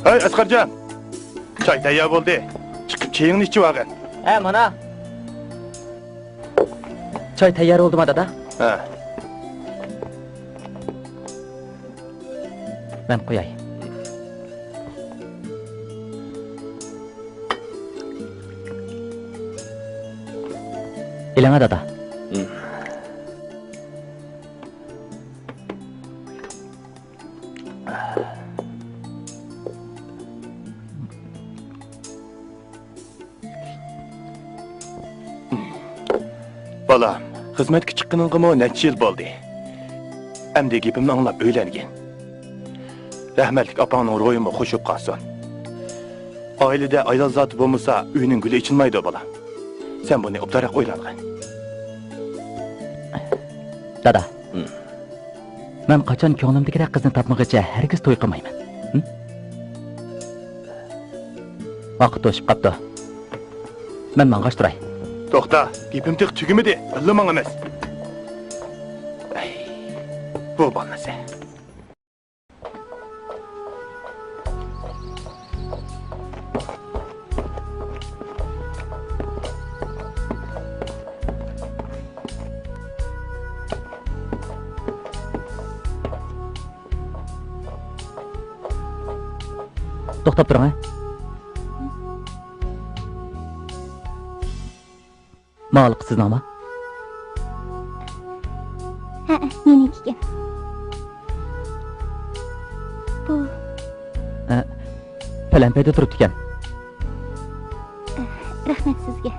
Ay Asqarjon. Choy tayyor bo'ldi. Chiqib chayingni ichib olgin. Mana. Choy tayyor bo'ldimi, dada? Ha. Men qo'yay. Ilanga, dada. Balam, xizmatga chiqqaningga necha yil bo'ldi. Endi gapimni anglab o'ylangin. Rahmatlik opangning ro'yimi xushib qolsin. Oilada ayol zoti bo'lmasa, uyning guli ichilmaydi, balam. Sen buni obdaroq o'ylangin. Dada. Men qachon ko'nglimdagi qizni topmaguncha hargiz to'y qilmayman. Vaqt to'shib qopti. Men mang'ash turay. To'xta, gapim tiq tugimidi, bilmang emas. Bu bo'lmasa. To'xtab turing. Malik sizningmi? Ha, meniki ekan. Bu Palampayda turibdi ekan. Rahmat sizga.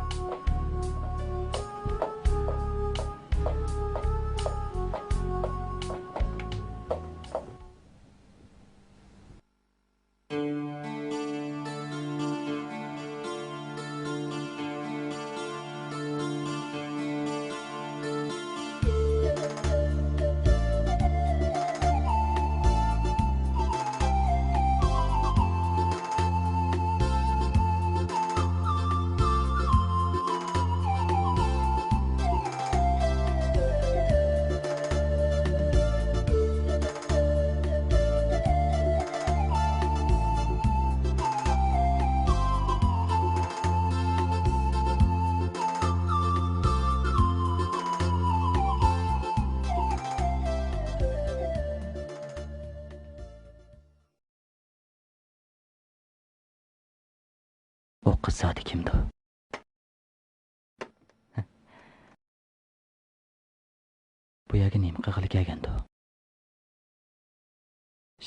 O qiz zoti kimdi? Bu yerga nima qilg'ili kelgandi?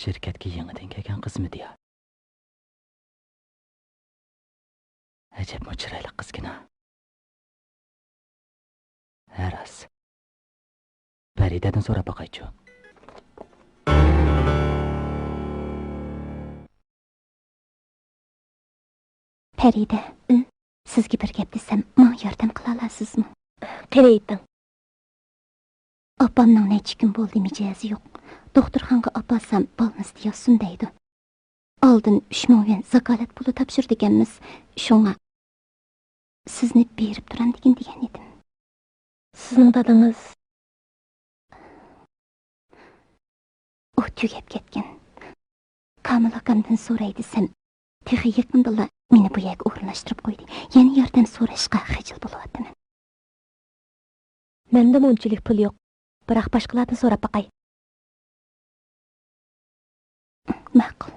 Shirkatga yangidan kelgan qizmi deya? Ajab chiroyli qizgina. Haras. Faridadan so'rab boqaychi. Farida, sizga bir gap desam, menga yordam qila olasizmi? Qani ayting. Opamning necha kun bo'ldi mijozi yo'q. Doktorxonaga opasam bolnisi yo'sin deydi. Oldin 3 million zakalat puli topshirdi ekanmiz. Shunga sizni berib turam degan edim. Sizning dadingiz u tugab ketgan. Kamil akamdan so'ray desam, texi yaqindala meni bu yerga o'rinlashtirib qo'ydi. Yana yordam so'rashga xijil bo'lyapman. Menda munchalik pul yo'q. Biroq boshqalardan so'rab boqay. Ma'qul.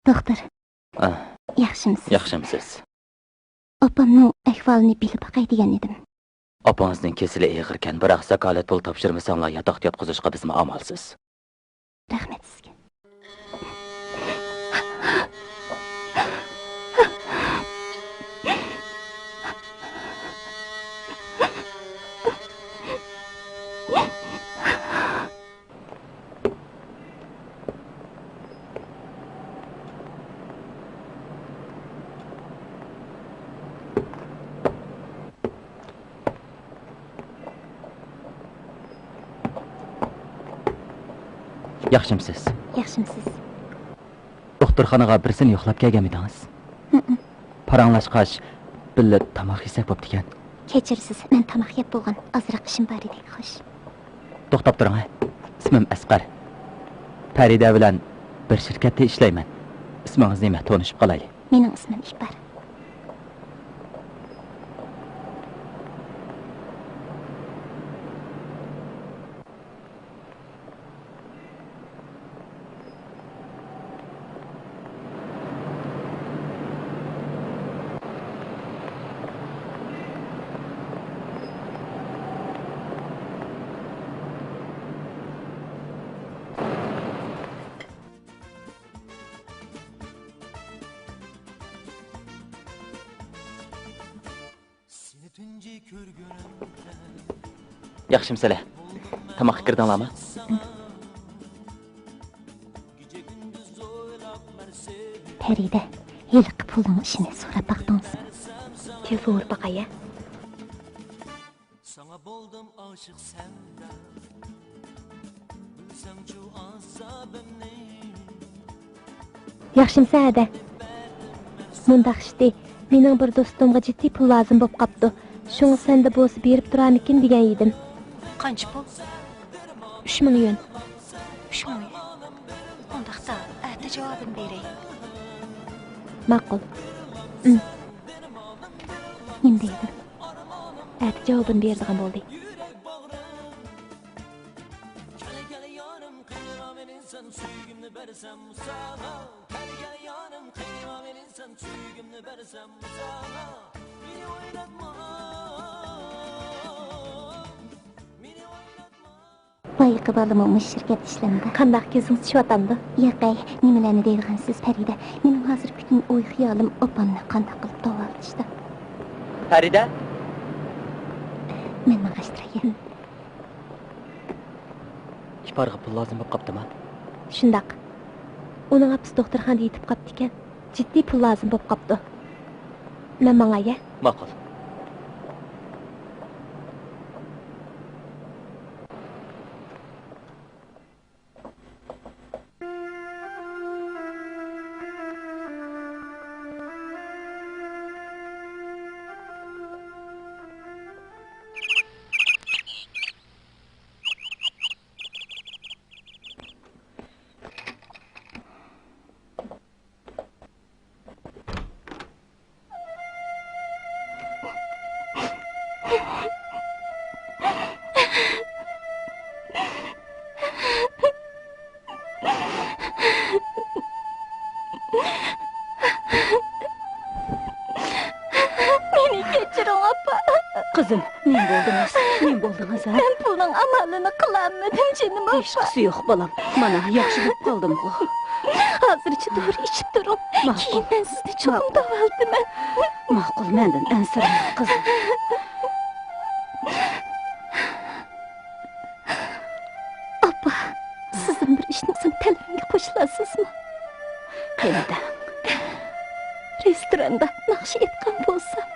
Doktor. Yaxshimisiz? Yaxshimisiz. Opamning ahvolini bilib boqay degan edim. Opangizning kesili ig'ir ekan, biroq zakalat pul topshirmasanglar yotoqda yotqizishga bizmi amalsiz. Rahmat sizga. Yaxshimisiz? Yaxshimisiz. Doktorxonaga birsini yo'qlab kelganmidingiz? paranglashqash billa tamoq yesak bo'pti ekan. Kechirsiz, men tamoq yeb bo'lgan ozroq ishim bor edi, xo'sh. To'xtab turing. Ismim Asqar. Farida bilan bir shirkatda ishlayman. Ismingiz nima? Tanishib qolaylik. Mening ismim Ikbar. Yaxshimsizlar. Tamoqqa kirdinglarmi? Farida, yilqi pulning ishini so'rab baqdingizmi? Telefon baqaya. Sana boldum aşık senden. Bilsem şu azabımni. Yaxshimsan ada. Mundaq ishdi. Mening bir do'stimga jiddiy pul lozim bo'lib qopti. Shuni senda bo'lsa berib turamikin degan edim. Qancha pul? 3000 yuan. 3000 yuan. Undaqda ata javobini beray. Ma'qul. Nima deydi? Ati javobini berdigan bo'ldi. Gel yanım kıyma benim sen suyumunu versem sana. Gel yanım kıyma benim sen suyumunu versem sana. Beni oynatma. Beni oynatma. Bayıqı balımı şirket işleminde. Qandaq gözünüz çıvatamdı? Yo'q, nimalarni deydigansiz Farida? Mening hozir bütün o'y xiyolim opamni qandaq qilib davolashdi. Farida? Men mag'ashtiray. Iparga pul lozim bo'lib qoptimi? Shundaq. Uning apisi doktorxonada yetib qopti ekan. Jiddiy pul lozim bo'lib qopti. Men mangaya. Ma'qul. Meni kechiring opa. Qizim, nima bo'ldingiz? Nima bo'ldingiz ha? Men pulning amalini qilolmadim jinim opa. Hech qisi yo'q bolam. Mana yaxshi bo'lib qoldim-ku. Hozircha to'g'ri ichib turing. Keyin men sizni cho'qim davoldiman. Ma'qul, mendan ansirama qizim. Opa, sizin bir ishni talabimga qo'shilasizmi? Qayerda? Restoranda naqsh etgan bo'lsam,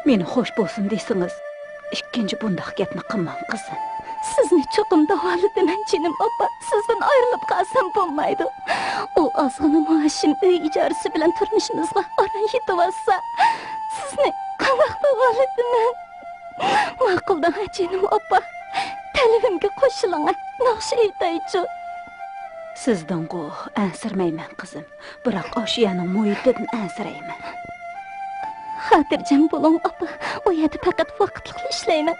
Meni xo'sh bo'lsin deysiz. Ikkinchi bundaq gapni qilmang qizim. sizni cho'qim davoldiman jinim opa. Sizdan ayrilib qolsam bo'lmaydi. U ozg'ina maoshim uy ijorasi bilan turmushimizga oran yetyapsa, sizni qanday davoldiman? Ma'quldan jinim opa. Talabimga qo'shiling. Naqsh aytaychi. Sizdan ku ansirmayman qizim. Biroq oshiyaning muhitidan ansirayman. Xotirjam bo'ling opa. U yerda faqat vaqtliq ishlayman.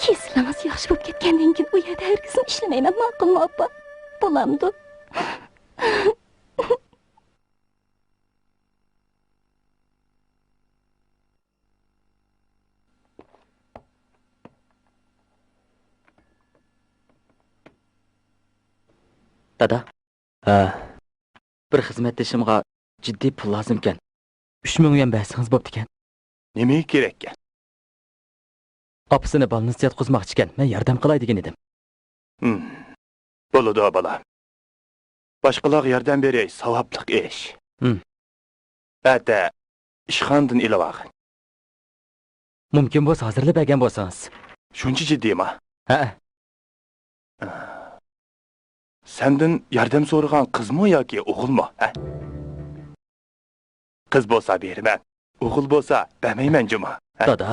Kesilamiz yaxshi bo'lib ketgandan keyin u yerda hargizim ishlamayman, ma'qulmi opa? Bo'lamdi. Dada. Bir xizmatdashimga jiddiy pul lozim ekan. 3000 yuan bersangiz bo'pti ekan. Nima kerak ekan? Opisini balnisga yotqizmoqchi ekan. Men yordam qilay degan edim. Bo'ladi bola. Boshqalarga yordam beray, savobliq ish. Ata, ishxondan ilavoq. Mumkin bo'lsa hozirlab bergan bo'lsangiz. Shuncha jiddiymi? Ha. senden yardım so'ragan qizmi yoki o'g'ilmi? Qiz bo'lsa beraman, o'g'il bo'lsa bermayman juma. Dada.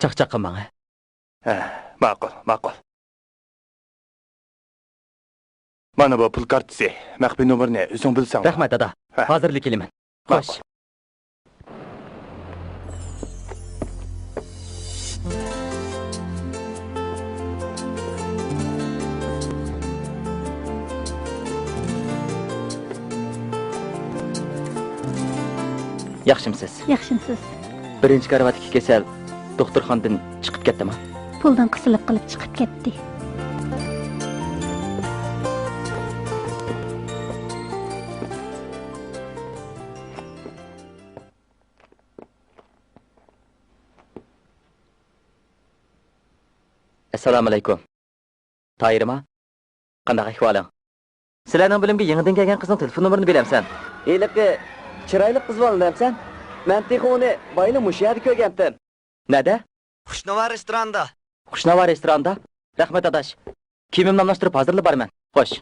Chaqchaq qilmang. Ma'qul, ma'qul. Mana bu pul kartasi, maxfiy nomerini o'zing bilsang. Rahmat dada. Hozirlik kelaman. Xo'sh. Yaxshimisiz? Yaxshimisiz. Birinchi karavotdagi kasal doktorxonadan chiqib ketdimi? Puldan qisilib qilib chiqib ketdi. Assalomu alaykum. Toyirma? Qanday ahvoling? Sizlarning bilimga yangidan kelgan qizning telefon nomerini bilamsan? Eliqi chiroyli qiz bo'ldimsan? Men texoni boyni mushu yerda ko'rgandim. Nada? Xushnova restoranda. Xushnova restoranda? Rahmat adash. Kiyimimni namlashtirib hozirlab boraman. Xo'sh.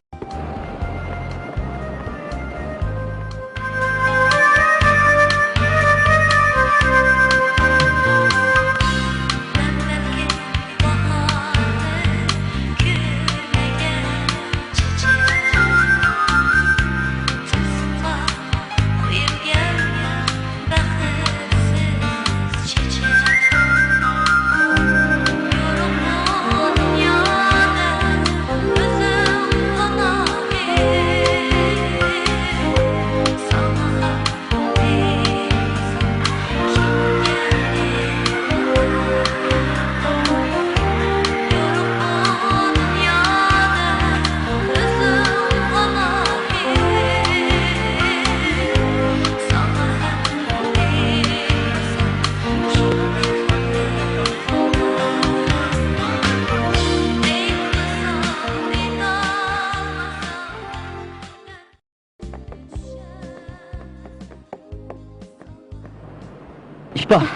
İkbal,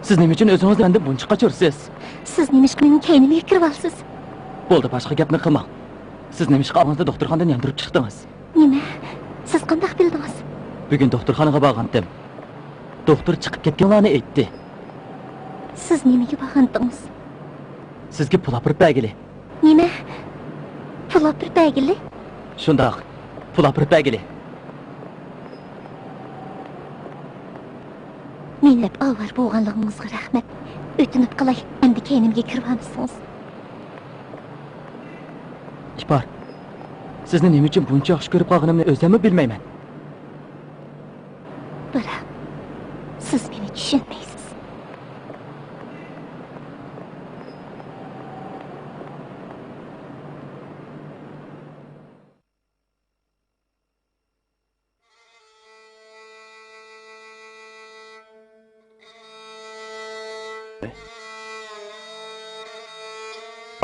siz nima uchun o'zingizni mendan buncha qochirsiz? Siz nima ish mening keynimga kirib olsiz? Bo'ldi, boshqa gapni qilmang. Siz nima ish qilganingizda doktorxonadan yondirib chiqdingiz? Nima? Siz qanday bildingiz? Bugun doktorxonaga borgandim. Doktor chiqib ketganlarni aytdi. Siz nimaga borgandingiz? Sizga pul olib bergili. Nima? Pul olib bergili? Shundoq, pul olib bergili. Meni deb avar bo'lganligingizga rahmat. O'tinib qilay, endi keynimga kirib olmisiz? İkbal, sizni nima uchun buncha yaxshi ko'rib qolganimni o'zim bilmayman. Biroq siz meni tushunmaysiz.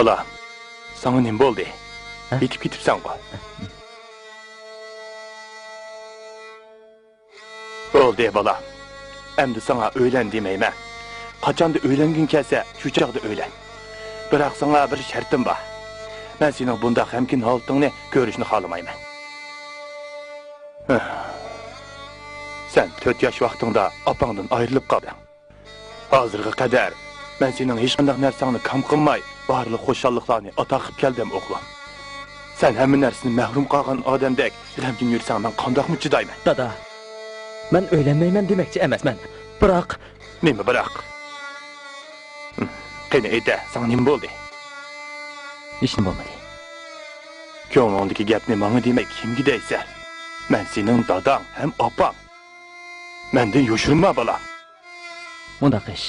Ola, sana nima bo'ldi? Yetib ketibsan-ku. Bo'ldi bola. Endi sana o'ylan demayman. Qachonda o'ylangin kelsa, shu chaqda o'ylan. Biroq sana bir shartim bor. Men sening bunda hamkin holatingni ko'rishni xohlamayman. Sen 4 yosh vaqtingda opangdan ayrilib qolding. Hozirga qadar men sening hech qanday narsangni kam qilmay, barliq xo'shalliklarni ato qilib keldim o'g'lim. Sen hamma narsani mahrum qolgan odamdek ilamkin yursang, men qandoqmi chidayman? Dada, men o'ylanmayman demoqchi emasman. Biroq nima biroq? Qani ayta, sana nima bo'ldi? hech nima bo'lmadi. Ko'nglingdagi gapni menga demay kimga deysan? Men sening dadang ham opam. Mendan yoshirma bolam. Bundaq ish.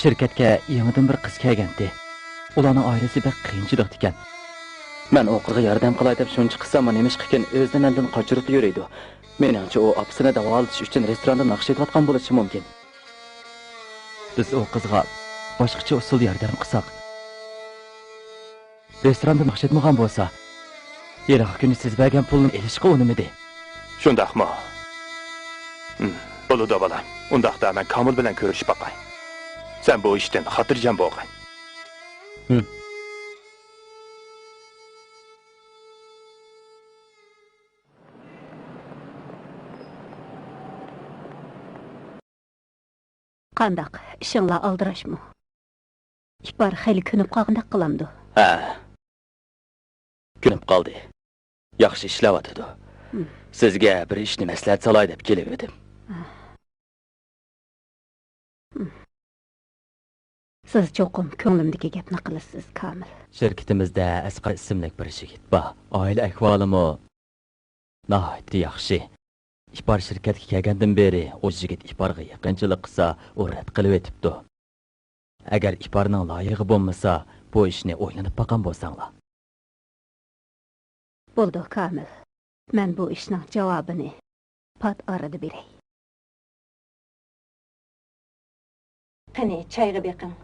Shirkatga yangidan bir qiz kelgandi. Ularning oilasi bek qiyinchilik ekan. Men o'qirga yordam qilay deb shuncha qilsam, nima ish qilgan o'zidan eldan qochirib yuraydi. Meningcha u opasini davolatish uchun restoranda naqsh etayotgan bo'lishi mumkin. Biz o qizga boshqacha usul yordam qilsak, restoranda naqsh etmagan bo'lsa, yeriq kuni siz bergan pulni elishga unimidi. Shundaqmi? Bo'ladi bolam. Undaqda men Komil bilan ko'rishib boqay. Sen bu ishdan xotirjam bo'lgin. Qandaq, işinla aldıraşmı? İpar xeyli künüp qalğandaq qılamdı. Ha. Günüp qaldı. Yaxşı işləvatıdı. Sizge bir işni məsləhət salay deb keleverdim. Siz çoxum könglimdeki gapni qilasiz, Kamil. Şirketimizde Asqar isimlik bir yigit bor. Oila ahvolimi nihoyatda yaxshi. İpar şirkatga kelgandan beri o yigit İparga yaqinchilik qilsa, u rad qilib etibdi. Agar İparning loyig'i bo'lmasa, bu ishni o'ylanib boqan bo'lsanglar. Bo'ldi, Kamil. Men bu ishning javobini pat arada beray. Qani, chayga beqing.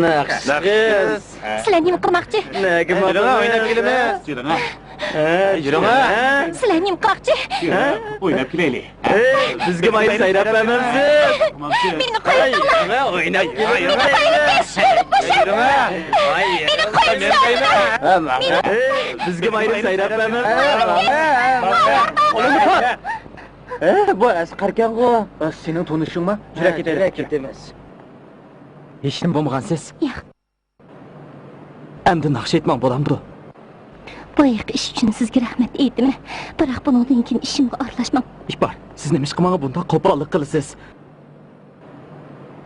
Naqsiz. Sizlar nima qilmoqchi? Nega O'ynab kelamiz. Yuring. Sizlar nima qilmoqchi? O'ynab kelaylik. Bizga mayli sayrab bermamsiz. Meni qo'yinglar. O'ynab. Bizga mayli sayrab bermamsiz. Bu Asqarkan ku. Senin tanışın mı? Jurak ketemiz. Hech nim bo'lmagansiz. Yo'q. Endi naqsh etmoq bo'lamdi. Boyaq ish uchun sizga rahmat aytdim. Biroq bundan keyin ishimga aralashmang. İpar, siz nima ish qilmaga bunda qo'pollik qilasiz?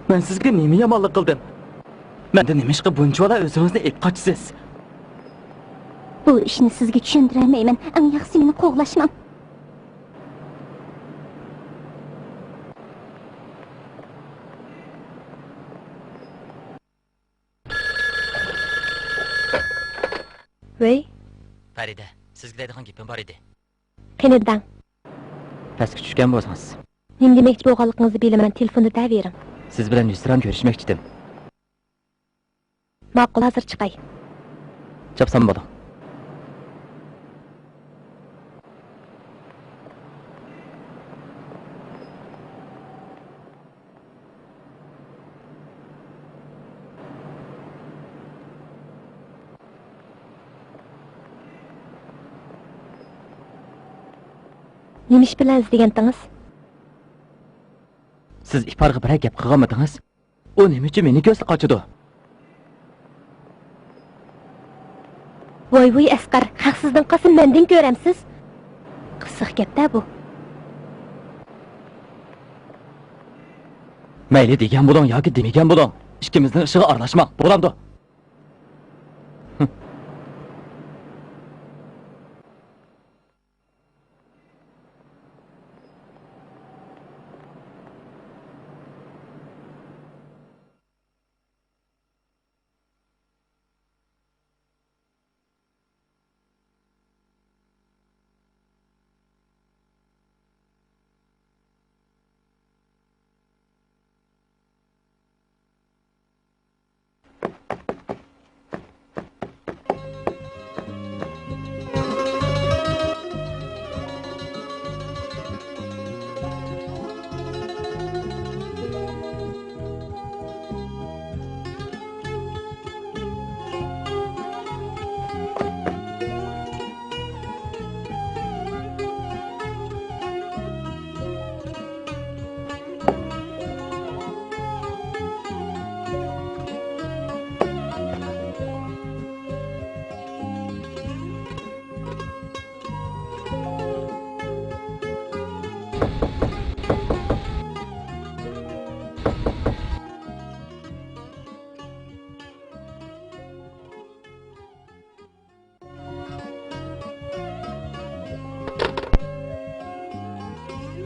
Men sizga nima yomonlik qildim? Menda nima ish qilib bunchalar o'zingizni ep qochsiz? Bu ishni sizga tushuntirolmayman. Eng yaxshisi meni qo'g'lashmang. Voy, Farida, sizga deydigan gapim bor edi. qanday? Pastga tushgan bo'lsangiz, Nima demoqchi bo'lganligingizni bilaman, telefonda davering. siz bilan yuzsiram ko'rishmoqchi edim. Ma'qul, hozir chiqay. Chopsam bo'ling. Nima ish bilan izlagandingiz? Siz İparga bir gap qilganmidingiz? U nima uchun meni ko'zga qochidi? Voy, Asqar, haqsizdan qasam mendan ko'ramsiz? Qisiq gapda bu. Mayli degan bo'ling yoki demagan bo'ling, ikkimizning ishiga aralashmoq bo'lamdi.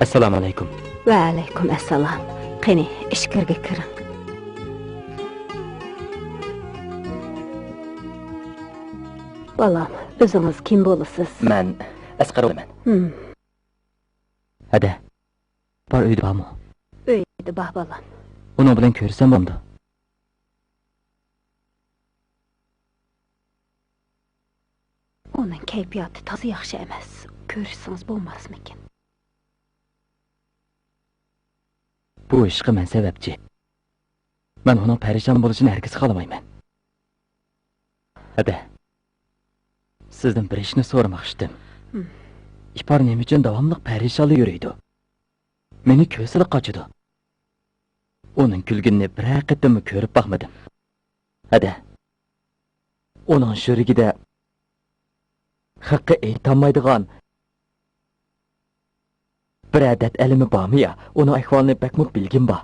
Assalomu alaykum. Va alaykum assalom. Qani, ishkirga kiring. Balam, o'zingiz kim bo'lasiz? Men Asqar bo'laman. Hadi. Bor uyda bormi? Uyda bor balam. Uni bilan ko'rsam bo'ldi. Uning kayfiyati toza yaxshi emas. Ko'rsangiz bo'lmasmikin? Bu ishqa men sababchi. Men uning parishon bo'lishini hargiz xohlamayman. Hadi. Sizdan bir ishni so'ramoqchidim. İpar nima uchun davomli parishonli yuriydi? Meni ko'sili qochidi. Uning kulgunini bir qatimmi ko'rib boqmadim. Hadi. Uning shurigida haqqi aytolmaydigan bir adat ilmi bormi ya? Uning ahvolini bakmi bilgin bor.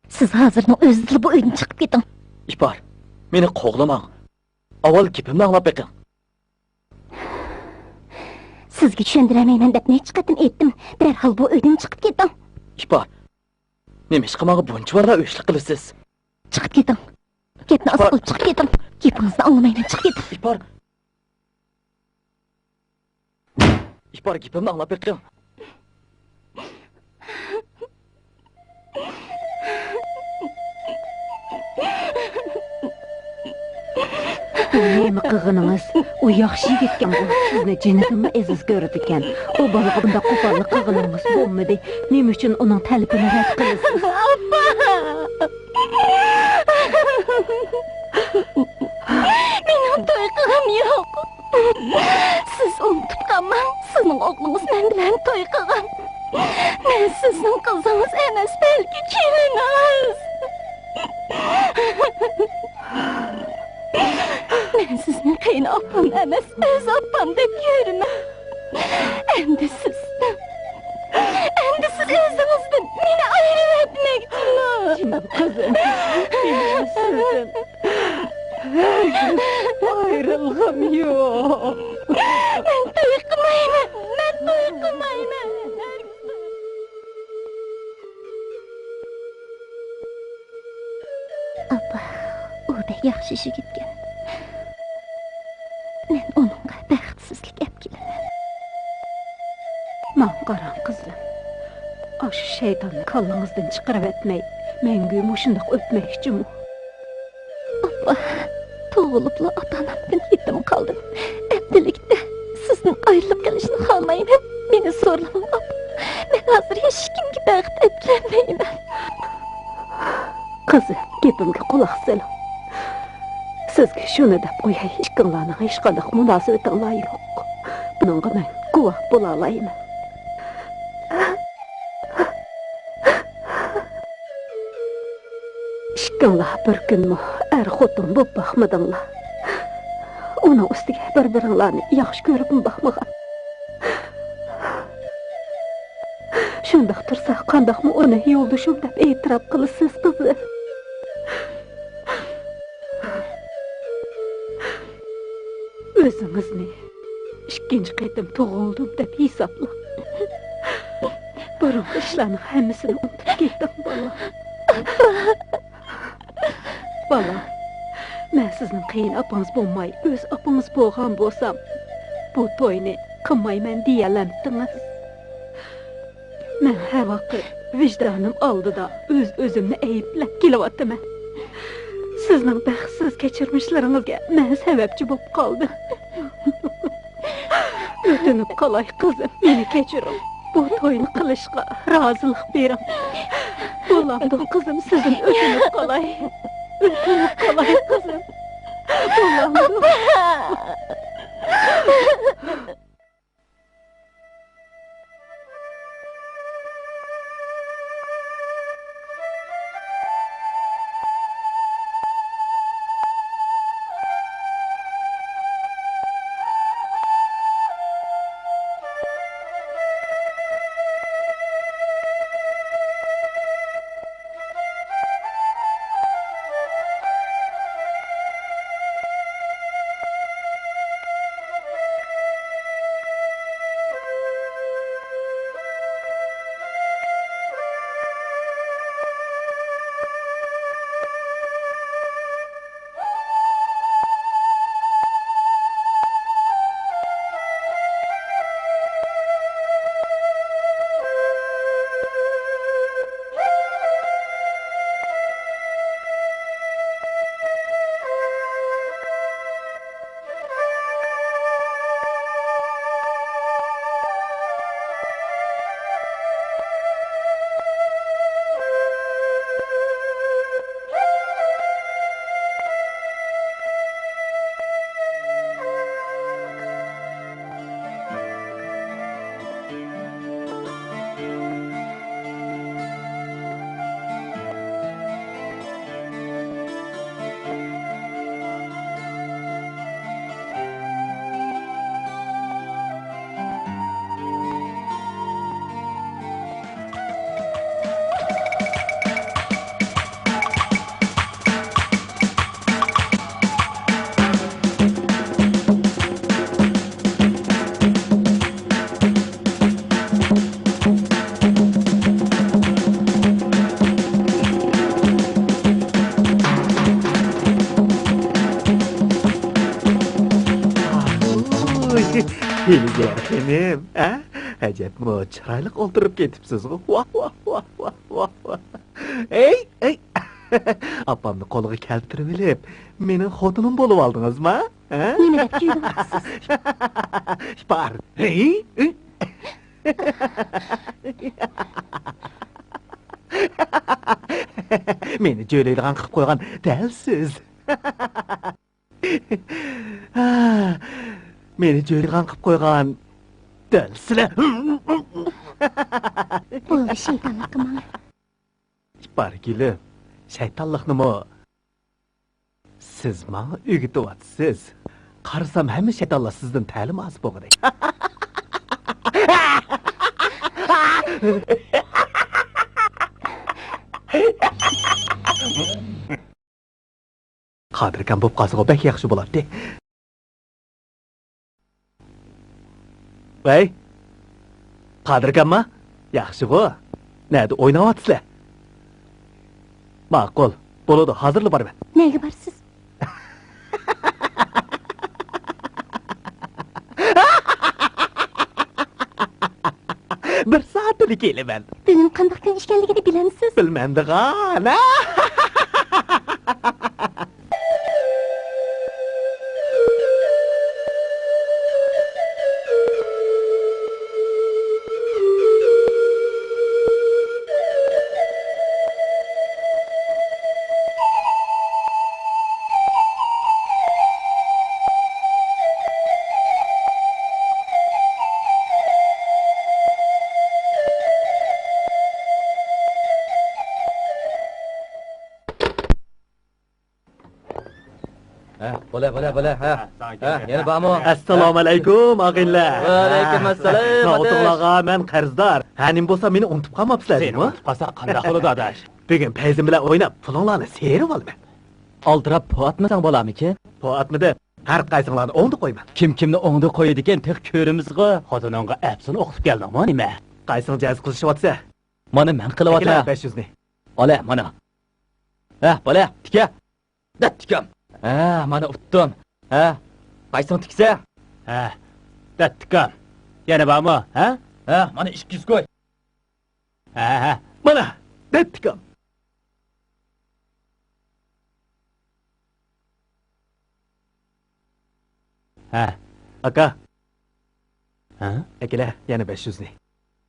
Siz hazırını özünüzle bu uydan çıkıp gidin. İpar, meni qo'g'lamang. Avval gapimni anglab beqing. Sizga tushundirmayman deb necha qatim aytdim. Darhol bu uydan chiqib keting. İpar, nima ish qilmag'i buncha varlar o'shlik qilasiz? Chiqib keting. Gapni oz qilib chiqib keting. Gapingizni anglamayman, chiqib keting. İpar. İpar, gapimni anglab beqing. Nima qilganingiz? U yaxshi yigitkan bu. Sizni jinidimmi aziz ko'rdi ekan. U bolaga bunda qo'pollik qilganingiz bo'lmadi. Nima uchun uning talabini rad qilasiz? Mening to'y qilgim yo'q. Siz unutib qolmang. Sizning o'g'lingiz men bilan to'y qilgan. Men sizning qizingiz emas, balki keliningiz. Men sizni qiyin opam emas, o'z opam deb ko'raman. Endi siz o'zingizdan meni ayirib etmoqchisiz. Qizim, sizdan ayrılg'im yo'q. Men to'y qilmayman. Appa, u da yaxshi yigitgan. Men uningga baxtsizlik olib kelaman. Man qarang qizim. Aşı şeytanı kallangizdan chiqarib etmay, mengu mushundoq o'tmoqchimi? Appa, tug'ilibla ota-onamdan yetim qoldim. Endilikda sizning ayrilib qolishni xohlamayman. Meni so'rlamang, appa. Men hozir hech kimga baxt etolmayman. Qizim, gapimga quloq soling. Sizga shuni deb qo'yay, ishqinglarning hech qanday munosabatinglar yo'q. Buningga men guvoh bo'la olmayman. Ishqinglar bir kunmi xotin bo'lib boqmadinglar. Uning ustiga bir-biringlarni yaxshi ko'rib boqmagan. Shundoq tursa, qandoqmi uni yo'ldoshim deb e'tirof qilasiz, qizim? O'zingizni ikkinchi qaytim tug'ildim deb hisoblang. Burun ishlarning hammasini unutib ketdim, bola. Bola, men sizning qiyin opangiz bo'lmay, o'z opangiz bo'lgan bo'lsam, bu to'yni qilmayman deyalamdingiz. Men har vaqt vicdonim oldida o'zimni ayblab kelyapman. Sizning baxtsiz kechirmishlaringizga men sababchi bo'lib qoldim. O'tinib qolay qizim, meni kechiring. Bu to'yni qilishga rozilik bering. Bo'lamdi qizim, sizdan o'tinib qolay. O'tinib qolay qizim. Bo'lamdi. Kelgenim, ha? Ajabmi, chiroyli o'ltirib ketibsiz. Vah, vah, vah, vah, vah, vah. Ey, ey. Apamni qo'liga keltirib olib, mening xotinim bo'lib oldingizmi? Ha? Nima deb kuylayapsiz? Bar. Ey? Meni jo'laydigan qilib qo'ygan dalsiz. Meni jo'laydigan qilib qo'ygan dalsizlar. Bo'ldi, shaytonlik qilmang. Bargilim, shaytonliknimi siz menga o'rgatyapsiz. Qarasam hamma shaytonlar sizdan ta'lim olib bo'lgan. Qadirkan bo'p qolsa bek yaxshi bo'lardi. Voy. Qadirkanmi? Yaxshi-ku. Nada o'ynayapsizlar? Ma'qul. Bo'ladi, hozirli boraman. Nega borsiz? Bir soatlik kelaman. Bugun qanday kun ishganligini bilamsiz? Bilmandigan. Bo'la. Ha, yana bormi? Assalomu alaykum, og'aylar. Va alaykum assalom. O'tirlaga men qarzdor. Hanim bo'lsa meni unutib qolmabsizlarmi? Seni unutib qolsa qanday bo'ladi, adash? Bugun payzim bilan o'ynab, pulinglarni serib olman. Oldirab po'atmasang bo'larmikin? Po'atmidi? Har qaysinglarni o'ngda qo'yman. Kimni o'ngda qo'ydi ekan, tek ko'rimizga. Xotinonga apsini o'qib keldingmi, nima? Qaysing jaz qilishyapsa? Mana men qilyapman. 500 ni. Ola, mana. Bola, tika. Tikam. Mana utdim. Qaysing tiksa? Tikam. Yana bormi? Mana 200 qo'y. Mana, tikam. Aka. Akila, yana 500 ni.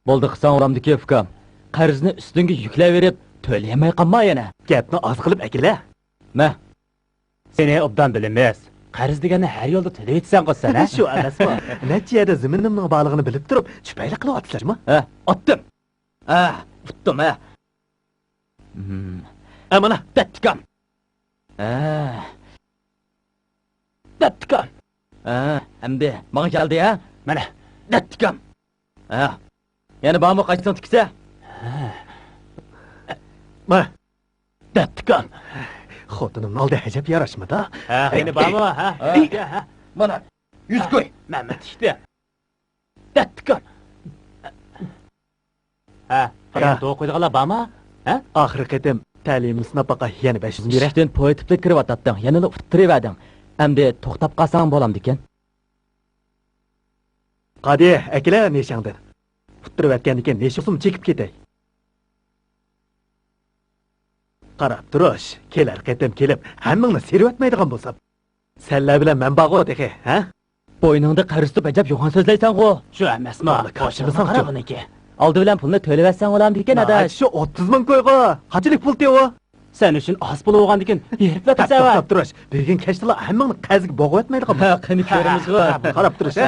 Bo'ldi, qilsang uramdiki ukam. Qarzni ustingga yuklayverib, to'layamay qolma yana. Gapni oz qilib akila. Ma. Seni obdan bilamiz. Qarz deganni har yo'lda to'layetsan qolsan-a? Shu emasmi? Natijada ziminimning borlig'ini bilib turib, chupaylik qilyapsizlarmi? Otdim. Utdim, Mana, tikam. Tikam. Endi menga keldi, Mana, tikam. Yana bormi qaysing tiksa? Mana, tikam. xotinimning oldi ajab yarashmadi. Yana bormi, Mana, 100 qo'y. Mana tikdi. Tikam. To'y qo'ydiganlar bormi? Oxirgi qatim ta'limni sinapaqa yana 500 bera. Ishdan po'yitib kiryaptiding, yana utiribading. Endi to'xtab qolsang bo'lamdikan. Qadi, akila neshangdir. Utirib ekan neshasum chekib ketay. Qarab turish, kelar qatim kelib, hammangni servatmaydigan bo'lsam. Senlar bilan men bog'ot ekan, Bo'yningda qaristib ajab yo'g'on so'zlaysan-ku. Shu emasmi? Qo'shimsan qarabuniki. Oldi bilan pulni to'layversan bo'lamdikan, adash. Shu 30 ming qo'yga. Qanchalik pul teo? Sen uchun oz pul bo'lgandikan, berib o'tasan. Qarab turish. Bugun kechdilar hammangni qaziga bog'otmaydigan. Qani ko'ramiz-ku. Qarab turish.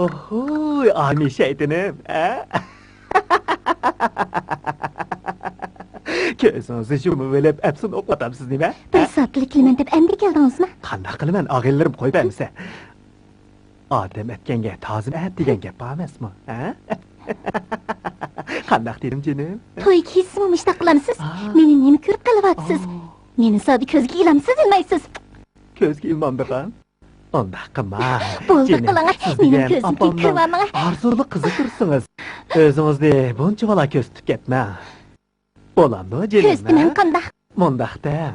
Ohoy, ami shaytonim, Ko'zingizni yumib olib, apsini o'qotamsiz nima? Bir soatlik qilaman deb endi keldingizmi? Qanday qilaman, og'aylarim qo'ymaymiz. Odam aytganga tozim ayt degan gap bor emasmi, Qanday dedim jinim? To'yga hissimi ishta qilamsiz? Meni nima ko'rib qolyapsiz? Meni sodi ko'zga ilamsiz, ilmaysiz. Ko'zga ilmamdigan? Unda qilma. Bo'ldi qiling, mening ko'zimga kirmamang. Arzuli qizi tursingiz. O'zingizni buncha bola ko'z tutib ketma. Bo'lamdi, jinim. Ko'zdi men qanday? Mundaqdan.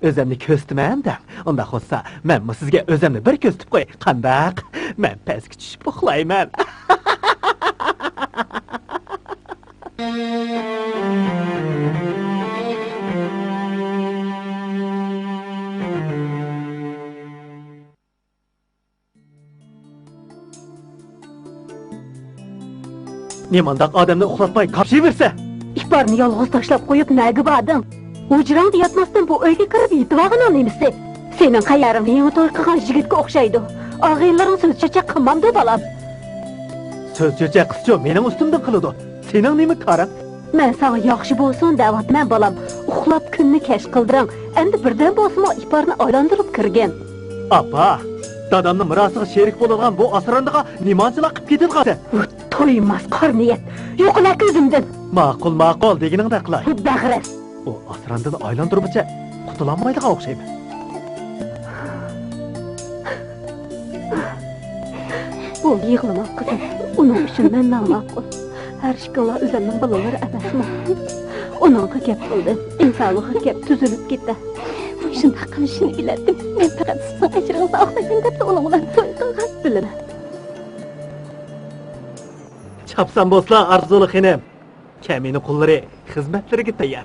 Özümni köstüməm-də. Onda olsa, mən sizə özümni bir köstüb qoy. Qandaq? Mən pəski düşüb uxlayman. Nemandaq adamni uxlatmay qarşıyversə? İhbarını yalğız taşlap qoyub nəgi badın? Ucranda yatmasdan bu öyge kirib yitivağın anlaymışsın. Senin qayarın yeni toy qıgan jigitke oxşaydı. Ağıyların söz çöçek qımmamdı balam. Söz çöçek qızço mening üstümde qılıdı. Senin nemi karın? Mən sana yaxşı bolsun dəvatmən balam. Uxlap günni kəş qıldıran. Endi birden bolsun o ihbarını aylandırıp kirgen. Apa, dadamның mırasıға şerik bolğan bu asrandığa nimancılaq qıp ketin qası. Toymaz qar niyet. Yoqla gözümden. Maqul deginingdə qılay. Bəğrəs. O asrandını aylandırıbıca qutulanmaydığa oxşayman. Bu yığılma kızım. Onun üçün mən namaqul. Her şıkınla üzəndən balaları əbəsmə. Onunla kep qıldı. İnsanlığı kep tüzülüp gitti. Şunda qilishini bilardim. Men faqat sizning ajringizni oqlayman deb o'g'lim bilan to'y qilgan. Bilaman. Çapsan bosla arzulu xinem. Kemini qulları xizmetleriga tayyor.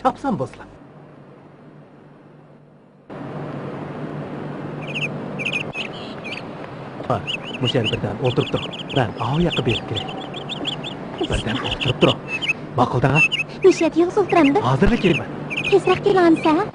Çapsan bosla. Ha, bu yer birden oturup dur. Ben ağı yakı berip kirey. Birden oturup dur. Maquldan ha? Nishad yig'iz o'tiramda. Hozirlik kelaman. Tezroq kelamsa?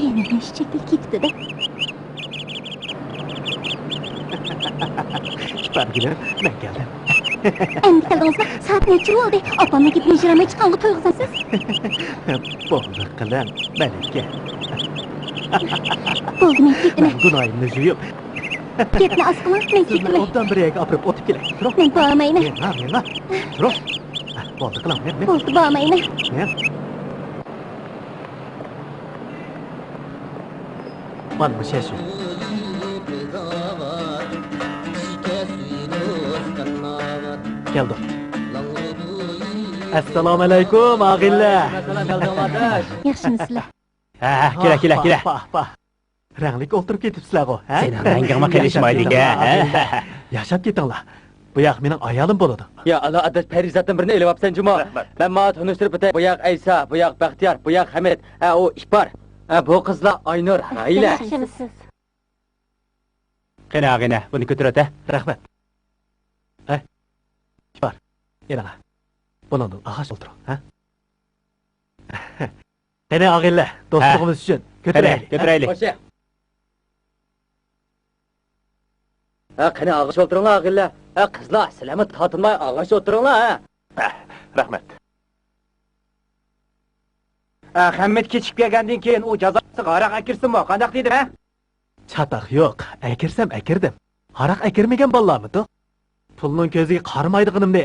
Yine şekil gitti de. Bargina, ben geldim. Endi kaldığınızda saat neçe oldu? Apamla gidip mecrame çıkanlı toyğuzansız. Boldu kılan, Melike. Oldu men ketdim. Ben günahımını juyup. Ketme askıma, men Sizden ketdim. obdan bir yere apırıp otup kelek. Dur. Men bağmayını. Men. Dur. Boldu kılan, men. Oldu bağmayını. Men. Bana bir şey söyle. Geldim. Assalamu alaikum ağilla. Yaxshimisizlar? Ha, kela. Ranglik o'ltirib ketibsizlar go, ha? Sening rangingga kelishmaylik, ha? Yashab ketinglar. Bu yoq mening ayolim bo'ladi. Ya Allah adat Perizatdan birini elib apsan Cuma. Ben ma tanıştırıp öte. Bu yoq Aysa, bu yoq Baxtiyar, bu yoq Hamid. Ha, o İhbar. Ha, bu qizlar Aynur, Ayla. Yaxshimisiz? Qina, buni ko'tarat, ha? Rahmat. Ay. Var. Yana. Bunun ağaç o'ltir, ha? Qani ağilla, do'stligimiz uchun Ko'taraylik. Qo'sha. Ha, qani ağaç o'tiringlar, Ag'illa. Ha, qizlar, sizlarmi tatilmay ağaç o'tiringlar, ha? Rahmat. Hamid kechib kelgandan keyin u jazosi g'araq akirsinmi? Qandaq deydi, ha? Chataq yo'q. Akirsam akirdim. Haraq akirmagan bolalarmi-ku? Pulning ko'ziga qaramaydiganimni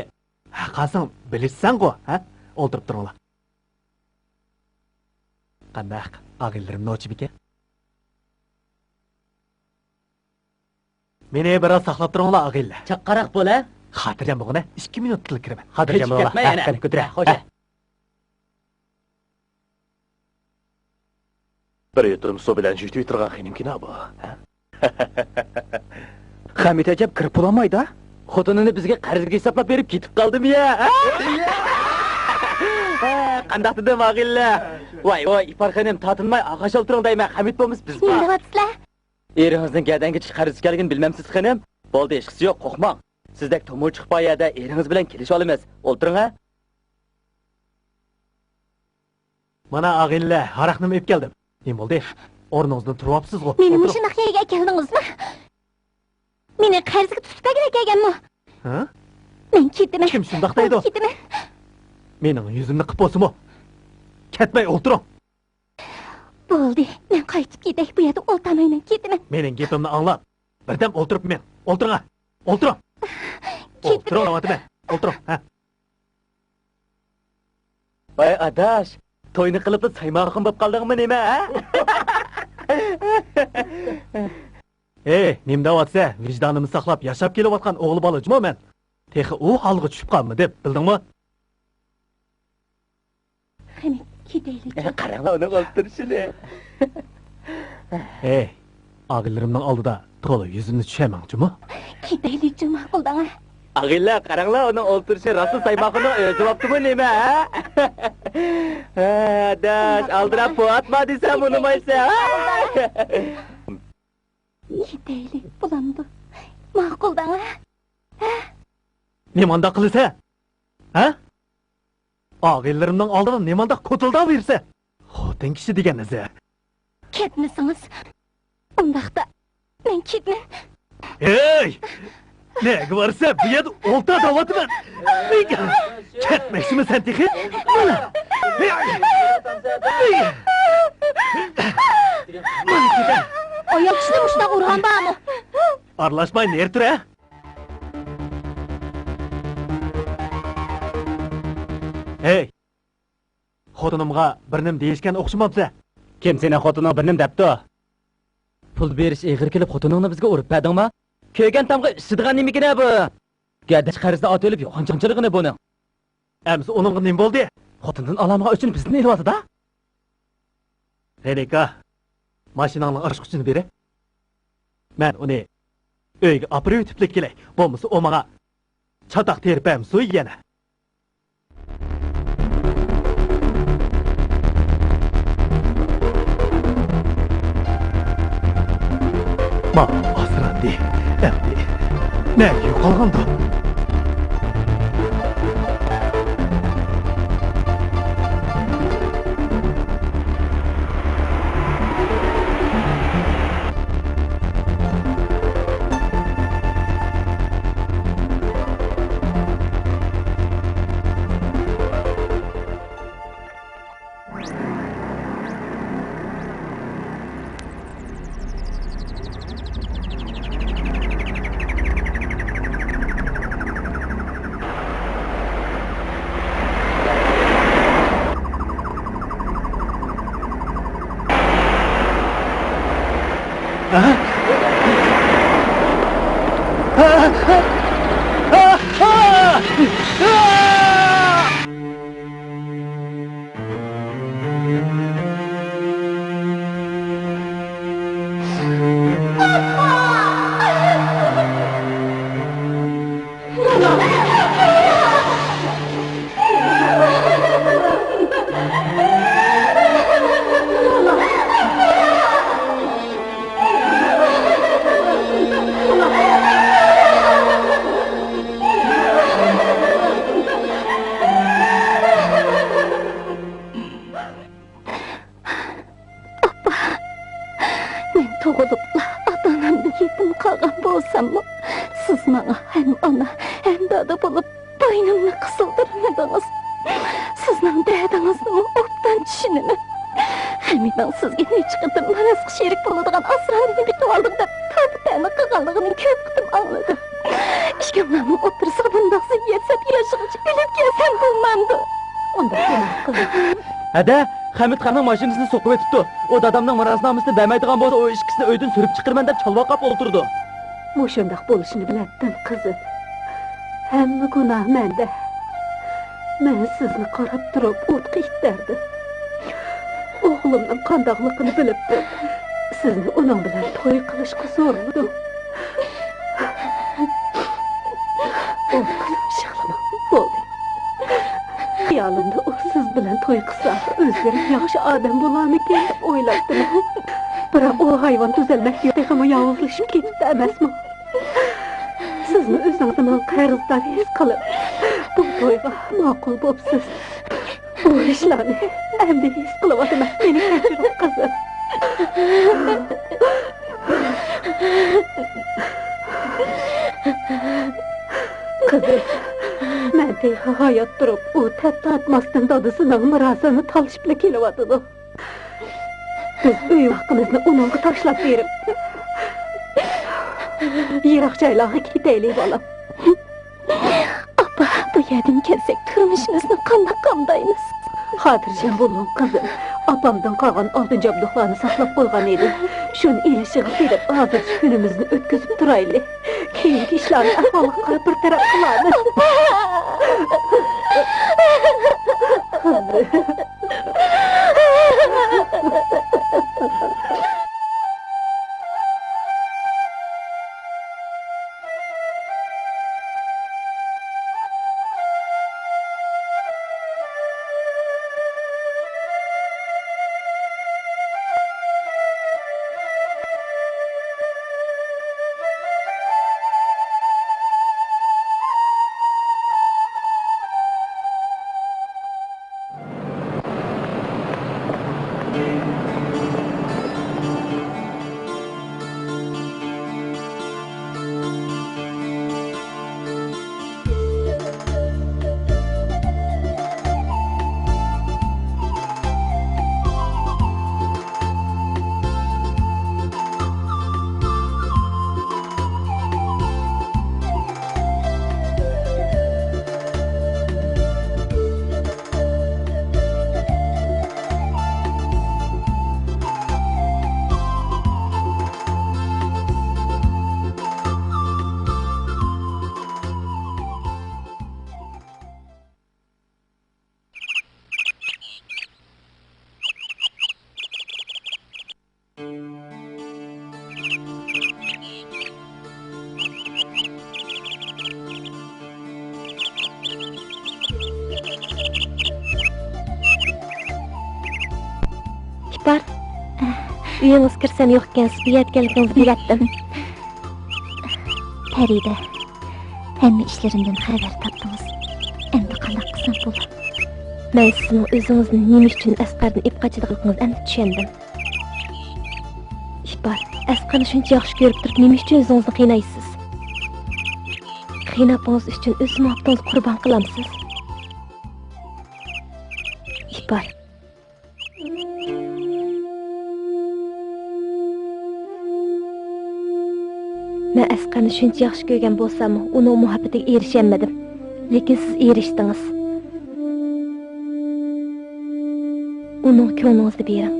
haqasin bilishsan-ku, ha? O'ltirib turinglar. Qandaq, ag'illarim nochibika? Meni biroz saqlab turinglar, ag'illa. Chaqqaraq bo'l, ha? Xotirjam bo'lg'ina, 2 minut tilib kiraman. Xotirjam bo'l. Qani ko'tara, xo'ja. Bir yutum su bilan juytib turgan xinimkina bu. Hamid ajab kirib bo'lmaydi, ha? Xotinini bizga qarzga hisoblab berib ketib qoldim ya. Qandaq dedim ag'illa. Voy, İhbar xonim tatilmay ag'ash o'tiring deyman. Hamid bo'lmiz biz. Nima Eringizning gadanga chiqib qarzgaligini bilmamsiz xonim? Bo'ldi, hech qisi yo'q, qo'rqmang. Sizdek tomur chiqib qo'yadi, eringiz bilan kelish olamiz. O'tiring, ha? Mana ağaylar, haraqni ep keldim. Nima bo'ldi? O'rningizdan turibsiz-ku. Meni mushunaq yerga keldingizmi? Meni qarzga tutib kelganmi? Ha? Men ketaman. Kim shundoq deydi? Ketaman. Mening yuzimni qilib bo'lsinmi? Ketmay o'tiring. Bo'ldi. Men qaytib ketay. Bu yerda o'ltamayman. Ketaman. Mening gapimni anglab. Birdam o'tiribman. O'tiring. O'tiring. O'tiring, aytaman. O'tiring, ha. Voy adash, to'yni qilib saymog'im bo'lib qoldingmi nima, ha? Nima deyapsa, vijdonimni saqlab yashab kelayotgan o'g'il bolajimi men? Texi u holga tushib qolmi deb bildingmi? Qani ketaylik. Qaranglar uni o'ltirishini. Ağalarımның oldida to'la yuzimni tushamoqchimi? Ketaylik, ma'quldanga. Ağaylar, qaranglar uni o'ltirishi rasul saymog'ini o'zi bo'ptimi nima, ha? Adash, aldirab bo'atma desam unamaysa, ha? Ketaylik, bulamdi. Ma'quldanga. Nimanda qilsa? Ha? Ağalarımның oldida nimanda qo'tilda bersa? Xotin kishi deganiz-a. Ketmisangiz, undaqda men ketman. Nega borsa, bu yerda olta davotiman. Ketmoqchimi sen texi? Mana. Mana keta. Oyoq ishni mushundoq urgan bormi? Aralashmay ner tur-a? Xotinimga bir nim deyishgan o'xshamabsa. Kim seni xotining bir nim debdi? Pul berish eg'ir kelib xotiningni bizga urib berdingmi? Ko'ygan tamga ishadigan nimigina bu? Gardash qarzda ot o'lib yo'qonchiligini buning. Amsi uningga nim bo'ldi? Xotinning alamg'a uchun bizni eliyotdi-da. Relika, mashinangning ochqichini beri. Men uni uyga olib o'tiblik kelay. Bo'lmasa u menga chatoq terib ham suy yana. Ma, asrandi. Endi. Ne yo'qolganda? Hada, Hamid xonning mashinasini so'qib o'tibdi. O dadamning mirosnomasini bermaydigan bo'lsa, o ikkisini uydan surib chiqirman deb chalvoqab o'ltirdi. Bu shundoq bo'lishini bilardim, qizim. Hamma gunoh menda. Men sizni qarab turib o'tqa itdardim. O'g'limning qandoqligini bilibdi. Sizni uning bilan to'y qilishga so'radim. O qizim shig'lama, bo'ldi. Xayolimda u siz bilan to'y qilsa, o'zlari yaxshi odam bo'larmikin deb o'yladim. Biroq u hayvon tuzalmak yo'q, yovuzlashib ketdi emasmi? Sizni o'zingizni qarzdan his qilib, bu to'yga ma'qul bo'libsiz. Bu ishlarni endi his qilyapman. Meni kechir qizim. Kızım, ben de hayat durup o tepki atmasdan dadısının mirasını talışıp kelyaptydy. Biz öy hakkımızda onunla taşlap berip yirak jaylarga ketaylik balam. Apa, bu yerden kelsek turmuşumuzni qanday qamdaymiz? Xotirjam bo'lin qizim. Apamdan qolgan oltin jabduqlarni saqlab qo'ygan edi. Shuni ilishig'i berib, hozir kunimizni o'tkazib turaylik. Keyingi ishlarni ahvolga qarab bir taraf qilamiz. Ipar, uyingiz kirsam yo'q ekansiz, bu yetganligingizni bilatdim. Feride, hamma ishlarimdan xabar topdingiz. Endi qanday qilsam bo'ladi? Men sizning o'zingizni nima uchun Asqardan ip qochadiganligingizni endi tushundim. Ipar, Asqarni shuncha yaxshi ko'rib turib, nima uchun o'zingizni qiynaysiz? Qiynabingiz uchun o'z muhabbatingizni qurbon qilamsiz. Ipar, men Asqarni shuncha yaxshi ko'rgan bo'lsam, uning muhabbatiga erisholmadim. Lekin siz erishdingiz. Uning ko'nglingizni bering.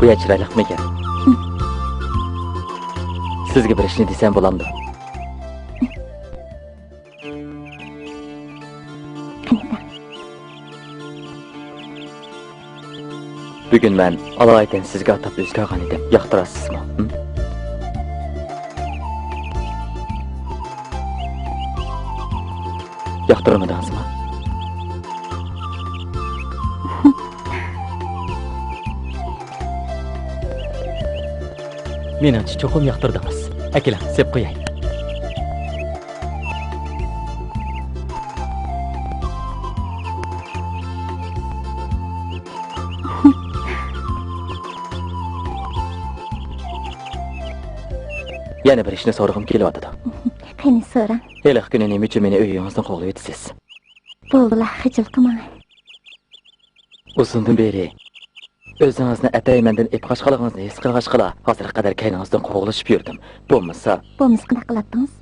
Bu ya chiroyliqmikan? Sizga bir ishni desam bo'lamdi. Bugun men alaydan sizga atab o'zgargan edim. Yoqtirasizmi? Yoqtirmadingizmi? Menimcha cho'qim yoqtirdingiz. Akilan, sep qo'yay. Yana bir ishni so'rag'im kelyapti. Qani so'rang. Heliq kuni nima uchun meni uyingizdan qo'g'lab o'tasiz? Bo'ldilar, xijil qilmang. Uzundan beri o'zingizni ataymandan epqash qilgangizni his qilg'ach qila, hozirga qadar kayningizdan qo'g'lashib yurdim. Bo'lmasa, Bo'lmasa qanaqa qilardingiz?